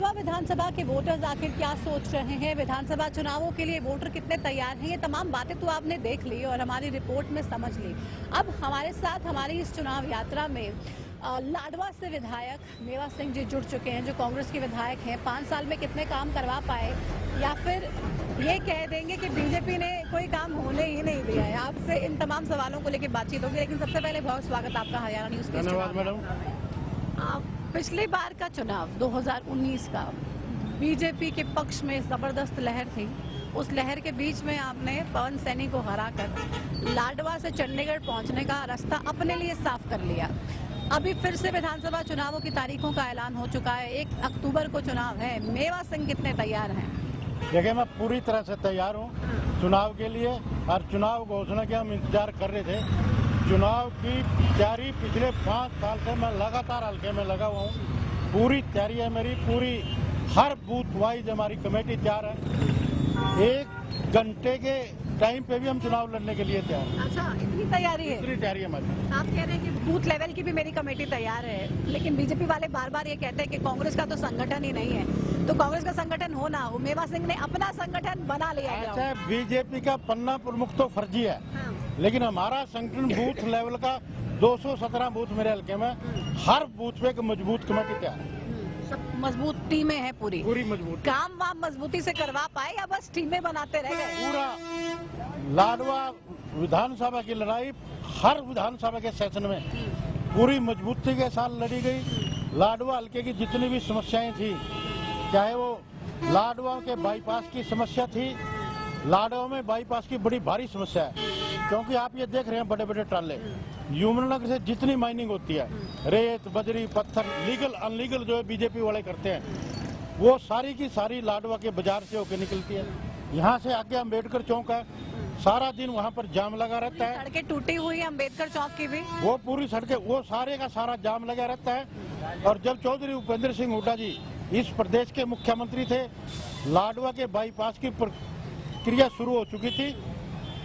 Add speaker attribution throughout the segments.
Speaker 1: विधानसभा के वोटर्स आखिर क्या सोच रहे हैं, विधानसभा चुनावों के लिए वोटर कितने तैयार हैं, ये तमाम बातें तो आपने देख ली और हमारी रिपोर्ट में समझ ली। अब हमारे साथ हमारी इस चुनाव यात्रा में लाडवा से विधायक मेवा सिंह जी जुड़ चुके हैं, जो कांग्रेस के विधायक हैं। 5 साल में कितने काम करवा पाए, या फिर ये कह देंगे कि बीजेपी ने कोई काम होने ही नहीं दिया है। आपसे इन तमाम सवालों को लेकर बातचीत होगी, लेकिन सबसे पहले बहुत स्वागत आपका हरियाणा न्यूज के।
Speaker 2: धन्यवाद मैडम।
Speaker 1: पिछली बार का चुनाव 2019 का बीजेपी के पक्ष में जबरदस्त लहर थी। उस लहर के बीच में आपने पवन सैनी को हराकर लाडवा से चंडीगढ़ पहुंचने का रास्ता अपने लिए साफ कर लिया। अभी फिर से विधानसभा चुनावों की तारीखों का ऐलान हो चुका है। 1 अक्टूबर को चुनाव है। मेवा सिंह कितने तैयार हैं?
Speaker 2: देखिए, मैं पूरी तरह से तैयार हूँ चुनाव के लिए, और चुनाव घोषणा के हम इंतजार कर रहे थे। चुनाव की तैयारी पिछले 5 साल से मैं लगातार हल्के में लगा हुआ हूँ। पूरी तैयारी है मेरी, पूरी हर बूथ वाइज हमारी कमेटी तैयार है। 1 घंटे के टाइम पे भी हम चुनाव लड़ने के लिए तैयार हैं।
Speaker 1: अच्छा, इतनी तैयारी है?
Speaker 2: इतनी तैयारी है हमारी।
Speaker 1: आप कह रहे हैं कि बूथ लेवल की भी मेरी कमेटी तैयार है, लेकिन बीजेपी वाले बार बार ये कहते हैं कि कांग्रेस का तो संगठन ही नहीं है। तो कांग्रेस का संगठन हो ना हो, मेवा सिंह ने अपना संगठन बना लिया है।
Speaker 2: अच्छा, बीजेपी का पन्ना प्रमुख तो फर्जी है, लेकिन हमारा संगठन बूथ लेवल का 217 बूथ मेरे हल्के में, हर बूथ पे एक मजबूत कमेटी तैयार है।
Speaker 1: सब मजबूत टीमें हैं, पूरी
Speaker 2: मजबूत।
Speaker 1: काम वाम मजबूती से करवा पाए या बस टीमें बनाते रह गए?
Speaker 2: पूरा लाडवा विधानसभा की लड़ाई हर विधानसभा के सेशन में पूरी मजबूती के साथ लड़ी गई। लाडवा हल्के की जितनी भी समस्याएं थी, चाहे वो लाडवा के बाईपास की समस्या थी, लाडवा में बाईपास की बड़ी भारी समस्या है, क्योंकि आप ये देख रहे हैं बड़े बड़े ट्राले यमुनानगर से जितनी माइनिंग होती है, रेत बजरी पत्थर लीगल अनलीगल जो है बीजेपी वाले करते हैं, वो सारी की सारी लाडवा के बाजार से होकर निकलती है। यहाँ से आगे अम्बेडकर चौक है, सारा दिन वहाँ पर जाम लगा रहता है।
Speaker 1: सड़कें टूटी हुई है अम्बेडकर चौक की भी,
Speaker 2: वो पूरी सड़कें, वो सारे का सारा जाम लगा रहता है। और जब चौधरी उपेंद्र सिंह हुड्डा जी इस प्रदेश के मुख्यमंत्री थे, लाडवा के बाईपास की प्रक्रिया शुरू हो चुकी थी।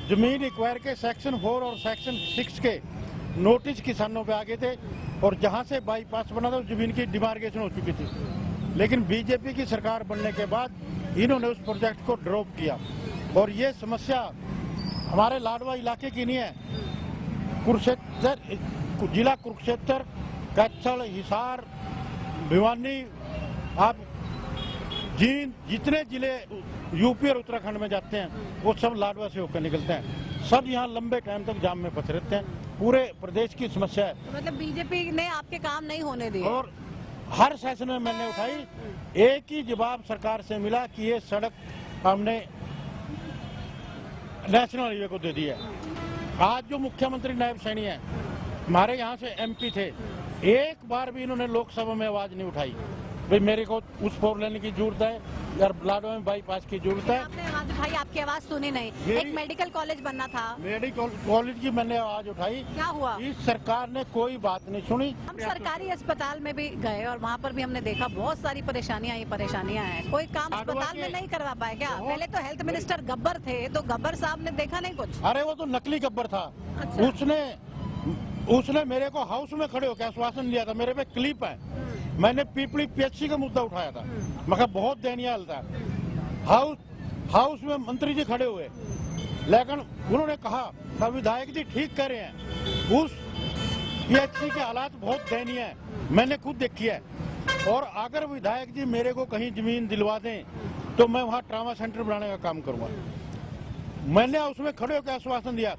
Speaker 2: जमीन एक्वायर के सेक्शन 4 और सेक्शन 6 के नोटिस किसानों पे आ गए थे, और जहां से बाईपास बना था उस जमीन की डिमार्केशन हो चुकी थी। लेकिन बीजेपी की सरकार बनने के बाद इन्होंने उस प्रोजेक्ट को ड्रॉप किया, और ये समस्या हमारे लाडवा इलाके की नहीं है। कुरुक्षेत्र जिला, कुरुक्षेत्र, कैथल, हिसार, भिवानी, आप जींद, जितने जिले यूपी और उत्तराखंड में जाते हैं वो सब लाडवा से होकर निकलते हैं। सब यहाँ लंबे टाइम तक जाम में फंसे रहते हैं। पूरे प्रदेश की समस्या है।
Speaker 1: तो मतलब बीजेपी ने आपके काम नहीं होने दिए,
Speaker 2: और हर सेशन में मैंने उठाई, एक ही जवाब सरकार से मिला कि ये सड़क हमने नेशनल हाईवे को दे दी है। आज जो मुख्यमंत्री नायब सैनी है, हमारे यहाँ से MP थे, एक बार भी इन्होंने लोकसभा में आवाज नहीं उठाई भाई मेरे को उस 4 लेन की जरूरत है या लाडवा में बाईपास की जरूरत है।
Speaker 1: आपने आवाज उठाई, आपकी आवाज सुनी नहीं। एक मेडिकल कॉलेज बनना था,
Speaker 2: मेडिकल कॉलेज की मैंने आवाज उठाई,
Speaker 1: क्या हुआ?
Speaker 2: इस सरकार ने कोई बात नहीं सुनी।
Speaker 1: हम सरकारी अस्पताल में भी गए और वहाँ पर भी हमने देखा बहुत सारी परेशानियां हैं। कोई काम अस्पताल में नहीं करवा पाए क्या? पहले तो हेल्थ मिनिस्टर गब्बर थे, तो गब्बर साहब ने देखा नहीं कुछ?
Speaker 2: अरे वो तो नकली गब्बर था।
Speaker 1: अच्छा।
Speaker 2: उसने मेरे को हाउस में खड़े होकर आश्वासन दिया था, मेरे पे क्लिप है। मैंने पीपली PHC का मुद्दा उठाया था, मगर बहुत दयनीय हाल था। हाउस में मंत्री जी खड़े हुए, लेकिन उन्होंने कहा था विधायक जी ठीक कह रहे हैं, उस PHC के हालात बहुत दयनीय है, मैंने खुद देखी है। और अगर विधायक जी मेरे को कहीं जमीन दिलवा दें तो मैं वहाँ ट्रामा सेंटर बनाने का काम करूंगा। मैंने उसमें खड़े होकर आश्वासन दिया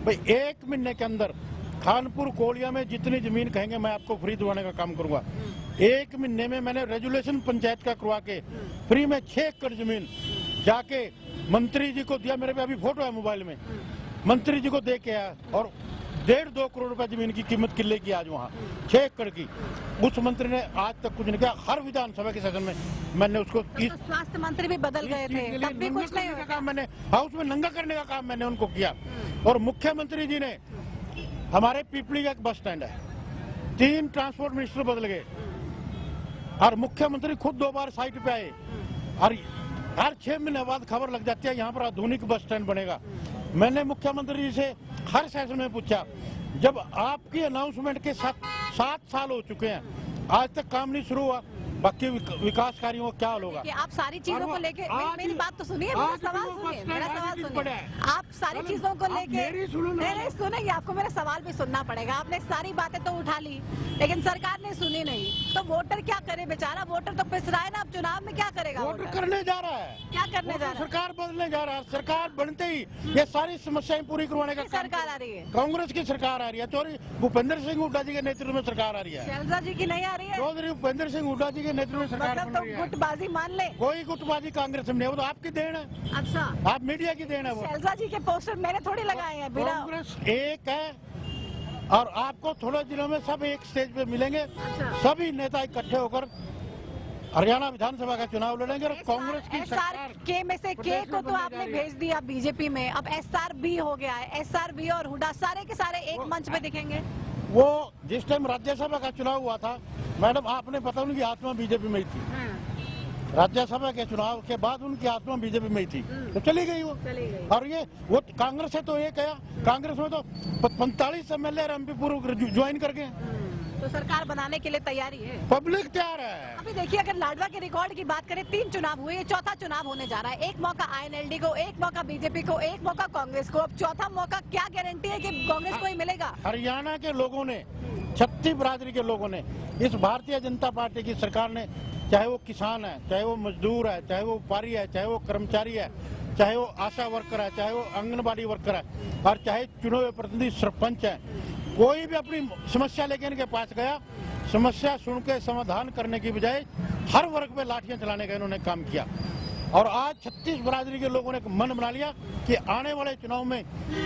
Speaker 2: भाई 1 महीने के अंदर खानपुर कोलिया में जितनी जमीन कहेंगे मैं आपको फ्री दिलवाने का काम करूंगा। 1 महीने में मैंने रेजुलेशन पंचायत का करवा के फ्री में 6 एकड़ जमीन जाके मंत्री जी को दिया। मेरे पे अभी फोटो है मोबाइल में, मंत्री जी को दे के आया, और 1.5-2 करोड़ रुपए जमीन की कीमत किले की आज वहाँ 6 एकड़ की। उस मंत्री ने आज तक कुछ नहीं किया। हर विधानसभा के सदन में मैंने उसको
Speaker 1: तो स्वास्थ्य मंत्री भी बदल गए थे, तब भी कुछ नहीं हुआ।
Speaker 2: काम मैंने हाउस में नंगा करने का काम मैंने उनको किया। और मुख्यमंत्री जी ने, हमारे पीपली का एक बस स्टैंड है, 3 ट्रांसपोर्ट मिनिस्टर बदल गए, और मुख्यमंत्री खुद 2 बार साइट पे आए, और हर 6 महीने बाद खबर लग जाती है यहाँ पर आधुनिक बस स्टैंड बनेगा। मैंने मुख्यमंत्री जी से हर सेशन में पूछा, जब आपकी अनाउंसमेंट के 7 साल हो चुके हैं, आज तक काम नहीं शुरू हुआ, बाकी विकास कार्यों का क्या हाल होगा?
Speaker 1: कि आप सारी चीजों को लेके मेरी बात तो सुनिए, मेरा सवाल सुनिए। आप सारी चीजों को लेके नहीं सुनेंगे, आपको मेरा सवाल भी सुनना पड़ेगा। आपने सारी बातें तो उठा ली, लेकिन सरकार ने सुनी नहीं, तो वोटर क्या करे बेचारा? वोटर तो पिस रहा है ना, अब चुनाव में क्या करेगा?
Speaker 2: वोटर करने जा रहा है,
Speaker 1: क्या करने जा रहा है?
Speaker 2: सरकार बदलने जा रहा है। सरकार बनते ही ये सारी समस्याएं पूरी करवाने का
Speaker 1: सरकार आ रही है,
Speaker 2: कांग्रेस की सरकार आ रही है। चौधरी भूपेंद्र सिंह हुड्डा जी के नेतृत्व में सरकार आ रही है।
Speaker 1: शैलजा जी की नहीं आ रही है?
Speaker 2: चौधरी भूपेंद्र सिंह हुड्डा जी के नेतृत्व में सरकार बन रही है।
Speaker 1: गुटबाजी मान ले,
Speaker 2: कोई गुटबाजी कांग्रेस में नहीं, वो तो आपकी देन है।
Speaker 1: अच्छा,
Speaker 2: आप मीडिया की देन है। वो
Speaker 1: शैलजा जी के पोस्टर मैंने थोड़ी लगाए हैं।
Speaker 2: कांग्रेस एक है और आपको थोड़े दिनों में सब एक स्टेज पे मिलेंगे।
Speaker 1: अच्छा।
Speaker 2: सभी नेता इकट्ठे होकर हरियाणा विधानसभा का चुनाव लड़ेंगे और कांग्रेस की सरकार
Speaker 1: के में से के को तो आपने भेज दिया बीजेपी में, अब SR भी हो गया है। SR भी और हुड्डा सारे के सारे एक मंच पे दिखेंगे।
Speaker 2: वो जिस टाइम राज्यसभा का चुनाव हुआ था मैडम, आपने पता उनकी आत्मा बीजेपी में ही थी। राज्यसभा के चुनाव के बाद उनकी आत्मा बीजेपी में ही थी, तो चली गई वो। और ये वो कांग्रेस है तो एक है, कांग्रेस में तो 45 MLA और MP पूर्व ज्वाइन कर गए।
Speaker 1: तो सरकार बनाने के लिए तैयारी है,
Speaker 2: पब्लिक तैयार है।
Speaker 1: अभी देखिए, अगर लाडवा के रिकॉर्ड की बात करें, 3 चुनाव हुए, ये चौथा चुनाव होने जा रहा है। एक मौका INLD को, एक मौका बीजेपी को, एक मौका कांग्रेस को, अब चौथा मौका क्या गारंटी है कि कांग्रेस को ही मिलेगा?
Speaker 2: हरियाणा के लोगों ने, छत्तीस बिरादरी के लोगों ने, इस भारतीय जनता पार्टी की सरकार ने, चाहे वो किसान है, चाहे वो मजदूर है, चाहे वो व्यापारी है, चाहे वो कर्मचारी है, चाहे वो आशा वर्कर है, चाहे वो आंगनबाड़ी वर्कर है, और चाहे चुने हुए प्रतिनिधि सरपंच है, कोई भी अपनी समस्या लेके इनके पास गया, समस्या सुन के समाधान करने की बजाय हर वर्ग पे लाठियां चलाने का इन्होंने काम किया। और आज 36 बिरादरी के लोगों ने मन बना लिया कि आने वाले चुनाव में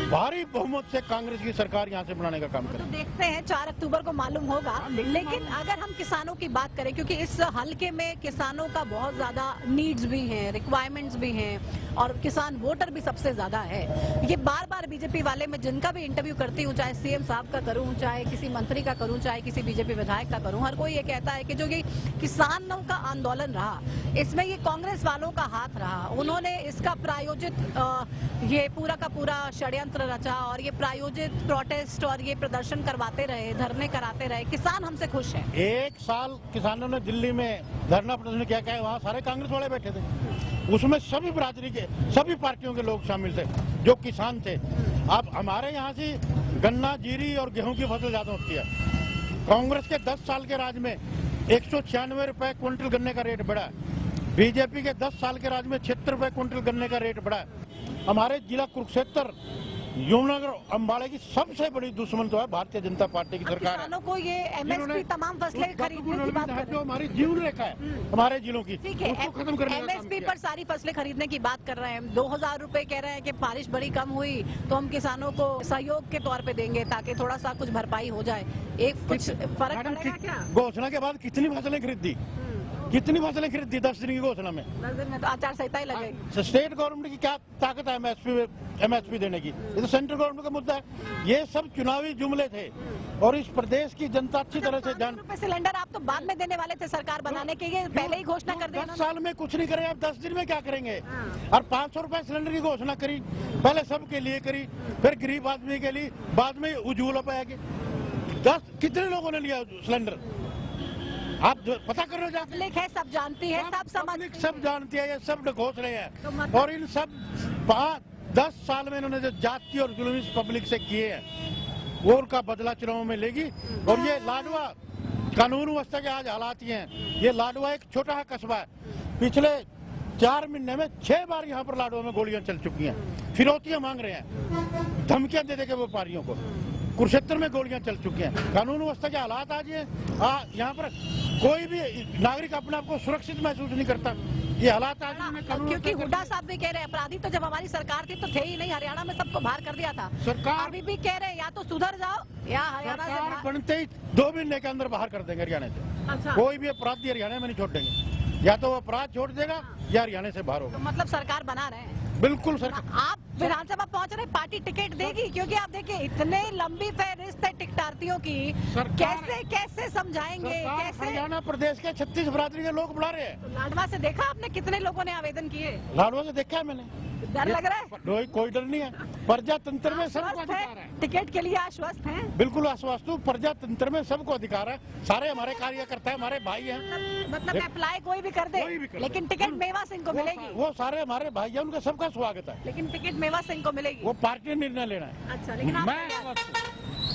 Speaker 2: भारी बहुमत से कांग्रेस की सरकार यहां से बनाने का काम करें।
Speaker 1: तो देखते हैं, 4 अक्टूबर को मालूम होगा। लेकिन अगर हम किसानों की बात करें, क्योंकि इस हलके में किसानों का बहुत ज्यादा नीड्स भी हैं, रिक्वायरमेंट्स भी हैं, और किसान वोटर भी सबसे ज्यादा है। ये बार बार बीजेपी वाले, मैं जिनका भी इंटरव्यू करती हूँ, चाहे CM साहब का करूँ, चाहे किसी मंत्री का करूँ, चाहे किसी बीजेपी विधायक का करूँ, हर कोई ये कहता है कि जो ये किसानों का आंदोलन रहा, इसमें ये कांग्रेस वालों का हाथ रहा। उन्होंने इसका प्रायोजित ये पूरा का पूरा षड्यंत्र रचा, और ये प्रायोजित प्रोटेस्ट और ये प्रदर्शन करवाते रहे, धरने कराते रहे। किसान हमसे खुश हैं। 1
Speaker 2: साल किसानों ने दिल्ली में धरना प्रदर्शन किया, क्या वहाँ सारे कांग्रेस वाले बैठे थे, उसमें सभी बिरादरी के, सभी पार्टियों के लोग शामिल थे जो किसान थे। अब हमारे यहाँ से गन्ना, जीरी और गेहूं की फसल ज्यादा होती है। कांग्रेस के 10 साल के राज में 196 रुपए क्विंटल गन्ने का रेट बढ़ा। बीजेपी के 10 साल के राज में 76 रुपए क्विंटल गन्ने का रेट बढ़ा। हमारे जिला कुरुक्षेत्र, यमुनानगर, अम्बाड़े की सबसे बड़ी दुश्मन तो है भारतीय जनता पार्टी की सरकार है।
Speaker 1: किसानों को ये MSP तमाम फसलें खरीदने की बात कर
Speaker 2: जो हमारी जीवन रेखा है हमारे जिलों की,
Speaker 1: ठीक है,
Speaker 2: उसको खत्म करने का काम
Speaker 1: MSP
Speaker 2: किया।
Speaker 1: पर सारी फसलें खरीदने की बात कर रहे हैं। 2000 रुपए कह रहे हैं कि बारिश बड़ी कम हुई तो हम किसानों को सहयोग के तौर पे देंगे, ताकि थोड़ा सा कुछ भरपाई हो जाए। एक कुछ फर्क पड़ेगा क्या?
Speaker 2: घोषणा के बाद कितनी फसलें खरीदी, कितनी फसलें खरीदी 10 दिन की घोषणा में?
Speaker 1: 10 दिन में तो आचार संहिता ही लगेगी।
Speaker 2: स्टेट गवर्नमेंट की क्या ताकत है MSP देने की? ये तो सेंट्रल गवर्नमेंट का मुद्दा है। ये सब चुनावी जुमले थे और इस प्रदेश की जनता अच्छी तरह से जान।
Speaker 1: ₹500 सिलेंडर आप तो बाद में देने वाले थे सरकार बनाने के, ये पहले ही घोषणा कर देना।
Speaker 2: 10 साल में कुछ नहीं करे, अब 10 दिन में क्या करेंगे? और 500 रुपए सिलेंडर की घोषणा करी, पहले सबके लिए करी, फिर गरीब आदमी के लिए, बाद में उज्ज्वला पे आएगी। 10 कितने लोगों ने लिया सिलेंडर? आप पता कर रहे हो?
Speaker 1: पब्लिक है, सब जानती है, सब समझती है,
Speaker 2: सब जानती है, ये सब घोषणे हैं।
Speaker 1: तो मतलब
Speaker 2: और इन सब 10 साल में इन्होंने जो जाति और जुल्म इस पब्लिक से किए हैं, वो उनका बदला चुनाव में लेगी। और ये लाडवा कानून व्यवस्था के आज हालात ये हैं। ये लाडवा एक छोटा कस्बा है, पिछले 4 महीने में 6 बार यहाँ पर लाडवा में गोलियां चल चुकी हैं। फिरौतियां मांग रहे हैं, धमकियां दे के व्यापारियों को। कुरुक्षेत्र में गोलियां चल चुकी हैं। कानून व्यवस्था के हालात आज ये यहाँ पर कोई भी नागरिक अपने आप को सुरक्षित महसूस नहीं करता। ये हालात आज
Speaker 1: क्योंकि हुड्डा साहब भी कह रहे हैं अपराधी तो जब हमारी सरकार थी तो थे ही नहीं, हरियाणा में सबको बाहर कर दिया था।
Speaker 2: सरकार
Speaker 1: अभी भी कह रहे हैं या तो सुधर जाओ या हरियाणा से
Speaker 2: बनते ही 2 महीने के अंदर बाहर कर देंगे हरियाणा से।
Speaker 1: अच्छा।
Speaker 2: कोई भी अपराधी हरियाणा में नहीं छोड़ देंगे, या तो वो अपराध छोड़ देगा या हरियाणा से बाहर होगा।
Speaker 1: तो मतलब सरकार बना रहे हैं।
Speaker 2: बिल्कुल सरकार।
Speaker 1: आप विधानसभा पहुंच रहे, पार्टी टिकट देगी? क्योंकि आप देखिए इतने लंबी फहरिस्त है टिकटार्थियों की, कैसे कैसे समझाएंगे? कैसे?
Speaker 2: हरियाणा प्रदेश के 36 बिरादरी के लोग बुला रहे हैं।
Speaker 1: तो लाडवा से देखा आपने कितने लोगों ने आवेदन किए?
Speaker 2: लाडवा से देखा है मैंने,
Speaker 1: डर लग रहा है?
Speaker 2: कोई डर नहीं है, प्रजातंत्र में सबको
Speaker 1: आश्वस्त
Speaker 2: अधिकार है।
Speaker 1: है? टिकट के लिए आश्वस्त हैं?
Speaker 2: बिल्कुल आश्वस्त हूँ, प्रजातंत्र में सबको अधिकार है, सारे हमारे कार्यकर्ता है, हमारे भाई हैं।
Speaker 1: मतलब अप्लाई कोई भी कर दे,
Speaker 2: कोई भी कर दे।
Speaker 1: लेकिन टिकट मेवा सिंह को मिलेगी।
Speaker 2: वो सारे हमारे भाई हैं, उनका सबका स्वागत है।
Speaker 1: लेकिन टिकट मेवा सिंह को मिलेगी।
Speaker 2: वो पार्टी ने निर्णय लेना है।
Speaker 1: अच्छा, लेकिन
Speaker 2: मैं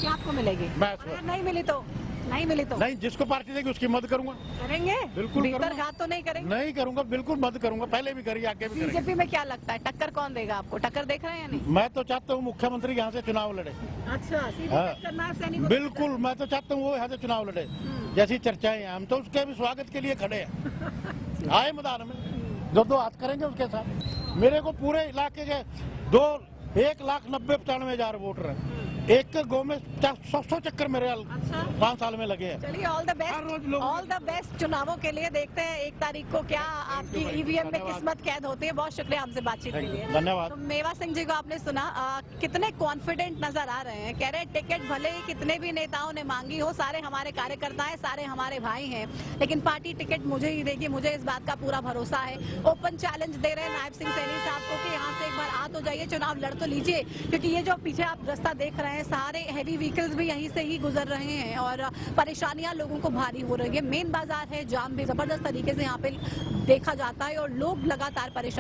Speaker 1: क्या आपको मिलेगी?
Speaker 2: मैं
Speaker 1: अगर नहीं मिली तो? नहीं मिली तो
Speaker 2: नहीं, जिसको पार्टी देगी उसकी मदद करूंगा।
Speaker 1: करेंगे?
Speaker 2: बिल्कुल
Speaker 1: भीतर
Speaker 2: करूंगा।
Speaker 1: घात तो नहीं करेंगे?
Speaker 2: नहीं करूंगा, बिल्कुल मदद करूंगा, पहले भी करी, आगे भी करेंगे।
Speaker 1: बीजेपी में क्या लगता है, टक्कर कौन देगा आपको? टक्कर देख रहे हैं या नहीं?
Speaker 2: मैं तो चाहता हूँ मुख्यमंत्री यहाँ से चुनाव लड़े।
Speaker 1: अच्छा, सीधे
Speaker 2: हाँ।
Speaker 1: टक्कर नायब सैनी को?
Speaker 2: बिल्कुल, मैं तो चाहता हूँ वो यहाँ से चुनाव लड़े, जैसी चर्चाएं हैं, हम तो उसके भी स्वागत के लिए खड़े हैं। आए मैदान में, दो हाथ करेंगे उसके साथ। मेरे को पूरे इलाके के 1,90,95,95 वोटर हैं। एक गाँव में 100 चक्कर मेरे
Speaker 1: अच्छा।
Speaker 2: 5 साल में लगे हैं।
Speaker 1: चलिए, ऑल द
Speaker 2: हर रोज
Speaker 1: बेस्ट,
Speaker 2: लोग-
Speaker 1: ऑल द बेस्ट चुनावों के लिए। देखते हैं 1 तारीख को क्या आपकी ईवीएम में
Speaker 2: धन्यवाद।
Speaker 1: किस्मत कैद होती है। बहुत शुक्रिया हमसे बातचीत के लिए।
Speaker 2: धन्यवाद।
Speaker 1: तो मेवा सिंह जी को आपने सुना, कितने कॉन्फिडेंट नजर आ रहे हैं। कह रहे हैं टिकट भले ही कितने भी नेताओं ने मांगी हो, सारे हमारे कार्यकर्ता हैं, सारे हमारे भाई हैं, लेकिन पार्टी टिकट मुझे ही देगी, मुझे इस बात का पूरा भरोसा है। ओपन चैलेंज दे रहे हैं नायब सिंह सैनी साहब को कि यहाँ से एक बार आ तो जाइए, चुनाव लड़ तो लीजिए, क्योंकि ये जो पीछे आप रास्ता देख रहे हैं, सारे हैवी व्हीकल्स भी यहीं से ही गुजर रहे हैं और परेशानियां लोगों को भारी हो रही है। मेन बाजार है, जाम भी जबरदस्त तरीके से यहाँ पे देखा जाता है और लोग लगातार परेशान